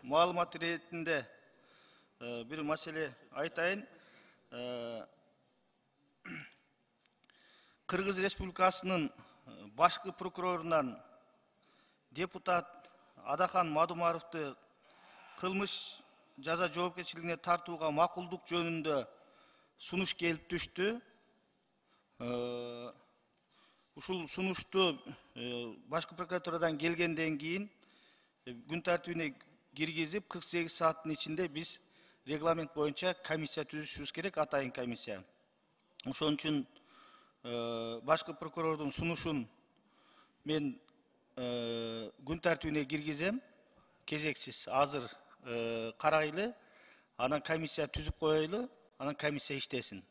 маалымат иретинде bir маселе айтайын. Кыргыз Республикасынын башкы прокурорунан депутат Адахан Мадумаровду кылмыш жаза жоопкерчилигине тартууга макулдук жөнүндө сунуш келип түштү. Ушул сунушту башкы прокуратурадан келгенден кийин күн тартибине киргизип 48 сааттын ичинде биз регламент боюнча комиссия түзүшүбүз керек, атайын комиссия. Ошон үчүн башкы прокурордун сунушун мен күн тартибине киргизем, кезексиз азыр карайлы, анан комиссия түзүп коелу, анан комиссия иштесин.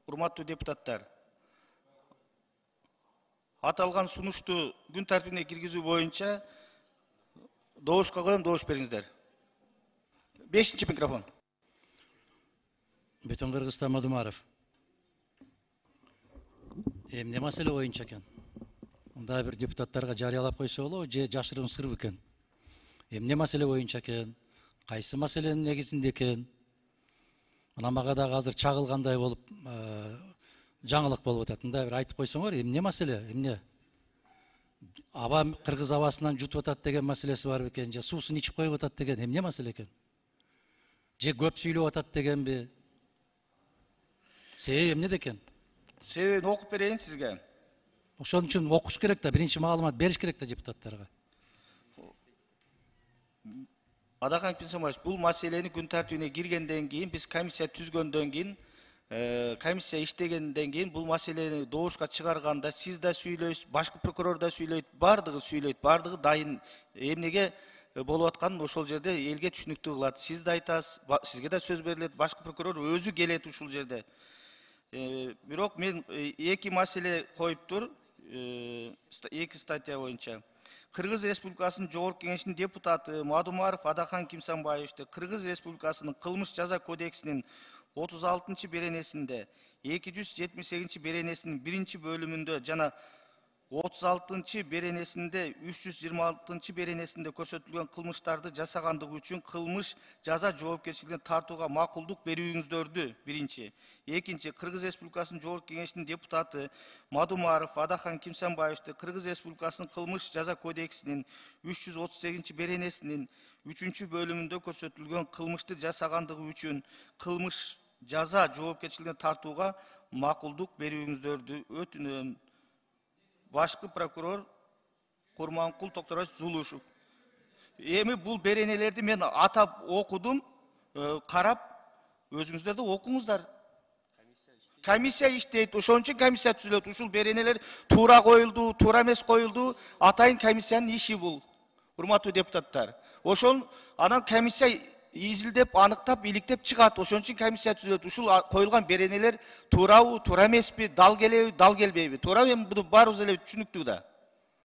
Урматтуу депутаттар, аталган сунушту күн тартибине киргизүү боюнча добушка коем, добуш бериңиздер. 5-чи микрофон. Бүтүн Кыргызстан Мадумаров. Эмне маселе боюнча экен? Мында бир депутаттарга жарыялап койсо болобу, же жашыруун сыр экен? Эмне маселе боюнча экен? Кайсы маселенин негизинде экен? Мына мага дагы азыр чагылгандай болуп, жаңылык болуп атат. Мында бир айтып койсоңор, эмне маселе? Эмне? Аба кыргыз абасынан жутуп атат деген маселеси бар бекен, же суусун ичип коюп атат деген эмне маселе экен? Же көп сүйлөп атат дегенби? Себеби эмне экен? Себебин окуп берейин сизге. Ошон үчүн окуш керек да, биринчи маалымат бериш керек да депутаттарга. Адахан Пинсамович, бул маселени күн тартибине киргенден кийин, биз комиссия түзгөндөн кийин, комиссия иштегенден кийин бул маселени добушка чыгарганда сиз да сүйлөйсүз, башкы прокурор да сүйлөйт, бардыгы дайын. Эмнеге болуп атканын ошол жерде элге түшүнүктүү кылат. Сиз да айтасыз, сизге да сөз берилет, башкы прокурор өзү келет ушул жерде. Бирок мен эки маселе коюптур, эки статья боюнча. Кыргыз Республикасынын Жогорку Кеңешинин депутаты Мадумаров Адахан Кимсанбаевичти Кыргыз Республикасынын кылмыш жаза кодексинин 36-чы беренесинде, 278-чи беренесинин 1-чи бөлүмүндө жана 36-чы беренесинде, 326-чы беренесинде көрсөтүлгөн кылмыштарды жасагандыгы үчүн кылмыш жаза жоопкерчилигине тартууга макулдук берүүңүздөрдү биринчи. Экинчи, Кыргыз Республикасынын Жогорку Кеңешинин депутаты Мадумаров Адахан Кимсанбаевичти Кыргыз Республикасынын кылмыш жаза кодексинин 338-чи беренесинин 3-чү бөлүмүндө көрсөтүлгөн кылмышты жасагандыгы үчүн кылмыш жаза жоопкерчилигине тартууга макулдук берүүңүздөрдү өтүнөм. Башкы прокурор Курманкул Токторович Зулушев. Эми бул беренелерди мен атап окудум, карап, өзүңүздөр да окуңуздар. Комиссия иштейт, ошон үчүн комиссия түзүлөт. Ушул беренелер туура коюлду, туура эмес коюлду, атайын комиссиянын иши бул. Урматтуу депутаттар. Ошон анан комиссия изилдеп, аныктап, иликтеп чыгат. Ошон үчүн комиссия түзүлөт. Ушул коюлган беренелер туурабы, туура эмеспи, дал келеби, дал келбейби? Туура эми буну баарыбыз эле түшүнүктүү да.